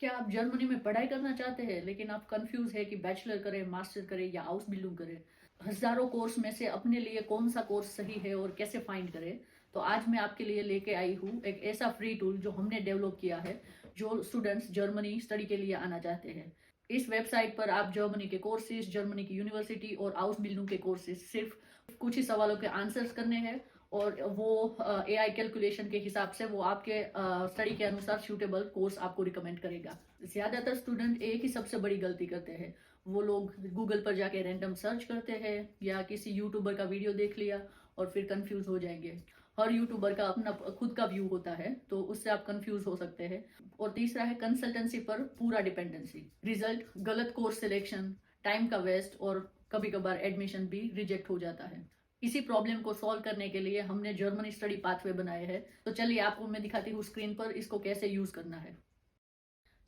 क्या आप जर्मनी में पढ़ाई करना चाहते हैं लेकिन आप कंफ्यूज है कि बैचलर करें, मास्टर करें या हाउस बिल्डिंग करें? हजारों कोर्स में से अपने लिए कौन सा कोर्स सही है और कैसे फाइंड करें? तो आज मैं आपके लिए लेके आई हूँ एक ऐसा फ्री टूल जो हमने डेवलप किया है, जो स्टूडेंट्स जर्मनी स्टडी के लिए आना चाहते हैं। इस वेबसाइट पर आप जर्मनी के कोर्सेज, जर्मनी की यूनिवर्सिटी और हाउस बिल्डिंग के कोर्सेज सिर्फ कुछ ही सवालों के आंसर्स करने हैं, और वो एआई कैलकुलेशन के हिसाब से वो आपके स्टडी के अनुसार सूटेबल कोर्स आपको रिकमेंड करेगा। ज्यादातर स्टूडेंट एक ही सबसे बड़ी गलती करते हैं। वो लोग गूगल पर जाके रैंडम सर्च करते हैं या किसी यूट्यूबर का वीडियो देख लिया और फिर कंफ्यूज हो जाएंगे। हर यूट्यूबर का अपना खुद का व्यू होता है, तो उससे आप कंफ्यूज हो सकते हैं। और तीसरा है कंसल्टेंसी पर पूरा डिपेंडेंसी। रिजल्ट गलत कोर्स सिलेक्शन, टाइम का वेस्ट और कभी कभार एडमिशन भी रिजेक्ट हो जाता है। इसी प्रॉब्लम को सॉल्व करने के लिए हमने जर्मनी स्टडी पाथवे बनाए हैं। तो चलिए आपको मैं दिखाती हूँ स्क्रीन पर इसको कैसे यूज करना है।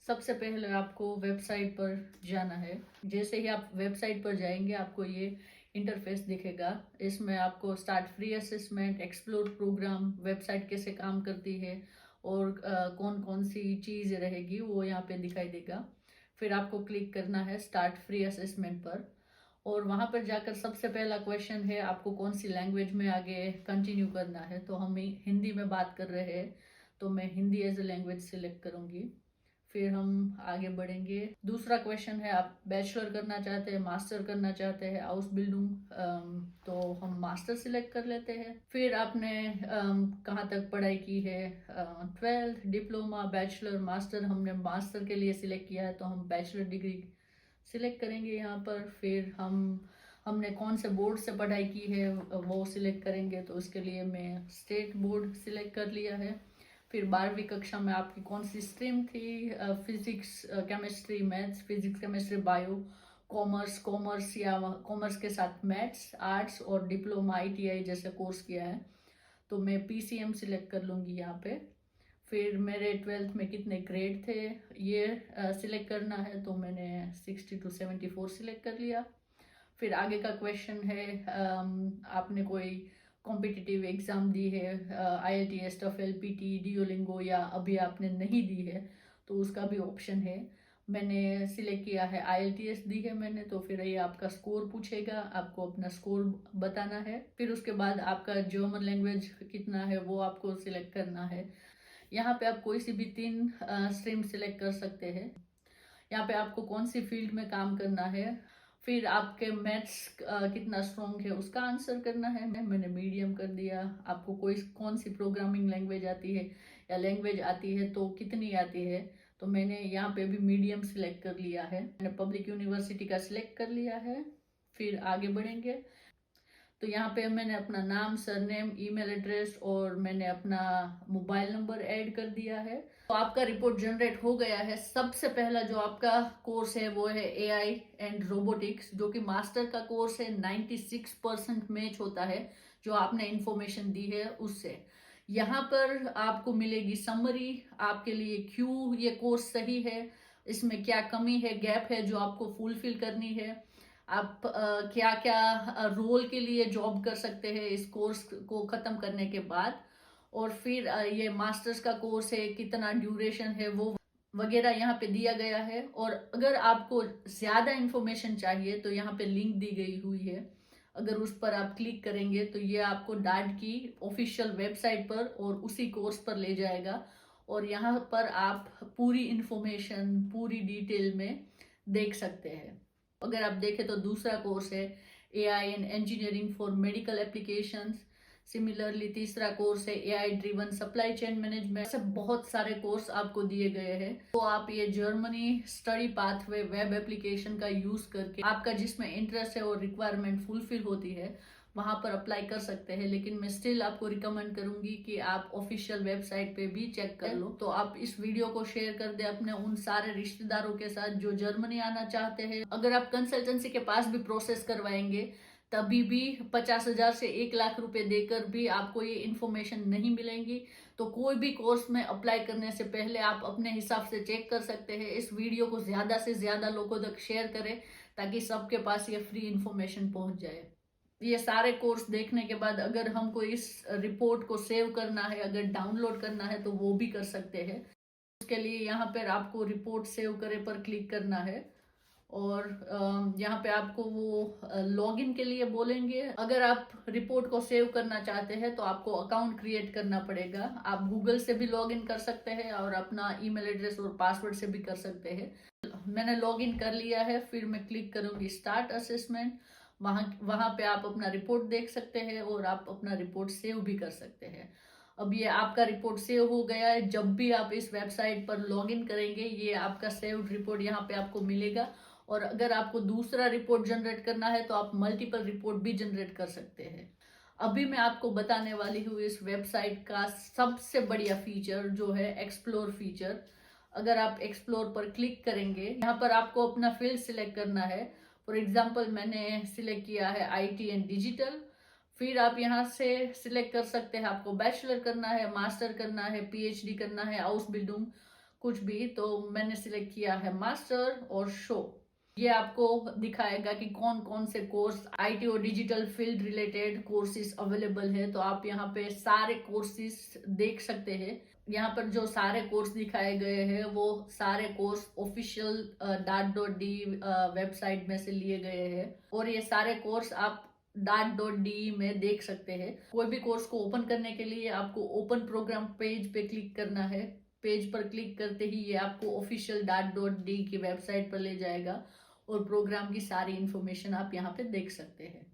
सबसे पहले आपको वेबसाइट पर जाना है। जैसे ही आप वेबसाइट पर जाएंगे आपको ये इंटरफेस दिखेगा। इसमें आपको start free assessment, explore programme, website कैसे काम करती है और कौन कौन सी चीज़ रहेगी वो यहाँ पे दिखाई देगा। फिर आपको क्लिक करना है स्टार्ट फ्री असेसमेंट पर, और वहाँ पर जाकर सबसे पहला क्वेश्चन है आपको कौन सी लैंग्वेज में आगे कंटिन्यू करना है। तो हम हिंदी में बात कर रहे हैं, तो मैं Hindi as a language select करूँगी। फिर हम आगे बढ़ेंगे। दूसरा क्वेश्चन है आप बैचलर करना चाहते हैं, मास्टर करना चाहते हैं, हाउस बिल्डिंग, तो हम मास्टर सिलेक्ट कर लेते हैं। फिर आपने कहाँ तक पढ़ाई की है, 12th, डिप्लोमा, बैचलर, मास्टर। हमने मास्टर के लिए सिलेक्ट किया है तो हम बैचलर डिग्री सिलेक्ट करेंगे यहाँ पर। फिर हमने कौन से बोर्ड से पढ़ाई की है वो सिलेक्ट करेंगे, तो उसके लिए मैं स्टेट बोर्ड सिलेक्ट कर लिया है। फिर 12वीं कक्षा में आपकी कौन सी स्ट्रीम थी, physics, chemistry, maths, physics, chemistry, bio, commerce, commerce या कॉमर्स के साथ मैथ्स, आर्ट्स, और डिप्लोमा, आईटीआई जैसे कोर्स किया है तो मैं पीसीएम सिलेक्ट कर लूँगी यहाँ पे। फिर मेरे 12th में कितने ग्रेड थे ये सिलेक्ट करना है, तो मैंने 60 to 74 सिलेक्ट कर लिया। फिर आगे का क्वेश्चन है आपने कोई कॉम्पिटिटिव एग्ज़ाम दी है, आईएलटीएस, टफेल, पीटी, डियोलिंगो, या अभी आपने नहीं दी है तो उसका भी ऑप्शन है। मैंने सिलेक्ट किया है आईएलटीएस दी है मैंने, तो फिर ये आपका स्कोर पूछेगा, आपको अपना स्कोर बताना है। फिर उसके बाद आपका जर्मन लैंग्वेज कितना है वो आपको सिलेक्ट करना है। यहाँ पे आप कोई सी भी 3 स्ट्रीम सिलेक्ट कर सकते हैं। यहाँ पे आपको कौन सी फील्ड में काम करना है। फिर आपके मैथ्स कितना स्ट्रॉन्ग है उसका आंसर करना है। मैंने मीडियम कर दिया। आपको कोई कौन सी प्रोग्रामिंग लैंग्वेज आती है या लैंग्वेज आती है तो कितनी आती है, तो मैंने यहाँ पे भी मीडियम सिलेक्ट कर लिया है। मैंने पब्लिक यूनिवर्सिटी का सिलेक्ट कर लिया है। फिर आगे बढ़ेंगे तो यहाँ पे मैंने अपना नाम, सरनेम, ईमेल एड्रेस और मैंने अपना मोबाइल नंबर ऐड कर दिया है। तो आपका रिपोर्ट जनरेट हो गया है। सबसे पहला जो आपका कोर्स है वो है एआई एंड रोबोटिक्स, जो कि मास्टर का कोर्स है। 96% मैच होता है जो आपने इंफॉर्मेशन दी है उससे। यहाँ पर आपको मिलेगी समरी आपके लिए, क्यों ये कोर्स सही है, इसमें क्या कमी है, गैप है जो आपको फुलफिल करनी है, आप क्या क्या रोल के लिए जॉब कर सकते हैं इस कोर्स को खत्म करने के बाद, और फिर ये मास्टर्स का कोर्स है, कितना ड्यूरेशन है वो वगैरह यहाँ पे दिया गया है। और अगर आपको ज्यादा इंफॉर्मेशन चाहिए तो यहाँ पे लिंक दी गई हुई है। अगर उस पर आप क्लिक करेंगे तो ये आपको डाट की ऑफिशियल वेबसाइट पर और उसी कोर्स पर ले जाएगा, और यहाँ पर आप पूरी इंफॉर्मेशन पूरी डिटेल में देख सकते हैं। अगर आप देखें तो दूसरा कोर्स है AI and engineering for medical applications. Similarly तीसरा कोर्स है AI driven supply chain management. ऐसे बहुत सारे कोर्स आपको दिए गए हैं, तो आप ये Germany study pathway web application का यूज करके आपका जिसमें इंटरेस्ट है और रिक्वायरमेंट फुलफिल होती है वहां पर अप्लाई कर सकते हैं। लेकिन मैं स्टिल आपको रिकमेंड करूंगी कि आप ऑफिशियल वेबसाइट पे भी चेक कर लो। तो आप इस वीडियो को शेयर कर दे अपने उन सारे रिश्तेदारों के साथ जो जर्मनी आना चाहते हैं। अगर आप कंसल्टेंसी के पास भी प्रोसेस करवाएंगे तभी भी 50,000 से 1 लाख रुपए देकर भी आपको ये इन्फॉर्मेशन नहीं मिलेंगी। तो कोई भी कोर्स में अप्लाई करने से पहले आप अपने हिसाब से चेक कर सकते हैं। इस वीडियो को ज्यादा से ज्यादा लोगों तक शेयर करें ताकि सबके पास ये फ्री इन्फॉर्मेशन पहुंच जाए। ये सारे कोर्स देखने के बाद अगर हमको इस रिपोर्ट को सेव करना है, अगर डाउनलोड करना है तो वो भी कर सकते हैं। उसके लिए यहाँ पर आपको रिपोर्ट सेव करे पर क्लिक करना है और यहाँ पे आपको वो लॉगिन के लिए बोलेंगे। अगर आप रिपोर्ट को सेव करना चाहते हैं तो आपको अकाउंट क्रिएट करना पड़ेगा। आप गूगल से भी लॉगिन कर सकते हैं और अपना ईमेल एड्रेस और पासवर्ड से भी कर सकते हैं। मैंने लॉगिन कर लिया है, फिर मैं क्लिक करूंगी स्टार्ट असेसमेंट। वहां पे आप अपना रिपोर्ट देख सकते हैं और आप अपना रिपोर्ट सेव भी कर सकते हैं। अब ये आपका रिपोर्ट सेव हो गया है। जब भी आप इस वेबसाइट पर लॉगिन करेंगे ये आपका सेव्ड रिपोर्ट यहाँ पे आपको मिलेगा। और अगर आपको दूसरा रिपोर्ट जनरेट करना है तो आप मल्टीपल रिपोर्ट भी जनरेट कर सकते हैं। अभी मैं आपको बताने वाली हूँ इस वेबसाइट का सबसे बढ़िया फीचर जो है एक्सप्लोर फीचर। अगर आप एक्सप्लोर पर क्लिक करेंगे, यहाँ पर आपको अपना फील्ड सिलेक्ट करना है। फॉर एग्जाम्पल मैंने सिलेक्ट किया है IT एंड डिजिटल। फिर आप यहाँ से सिलेक्ट कर सकते हैं आपको बैचलर करना है, मास्टर करना है, PhD करना है, हाउस बिल्डिंग, कुछ भी। तो मैंने सिलेक्ट किया है मास्टर और शो। ये आपको दिखाएगा कि कौन कौन से कोर्स IT और digital field related courses available है। तो आप यहाँ पे सारे कोर्सेज देख सकते हैं। यहाँ पर जो सारे कोर्स दिखाए गए हैं वो सारे कोर्स ऑफिशियल .डी वेबसाइट में से लिए गए हैं और ये सारे कोर्स आप .de में देख सकते हैं। कोई भी कोर्स को ओपन करने के लिए आपको ओपन प्रोग्राम पेज पे क्लिक करना है। पेज पर क्लिक करते ही ये आपको ऑफिशियल .de की वेबसाइट पर ले जाएगा और प्रोग्राम की सारी इंफॉर्मेशन आप यहाँ पे देख सकते हैं।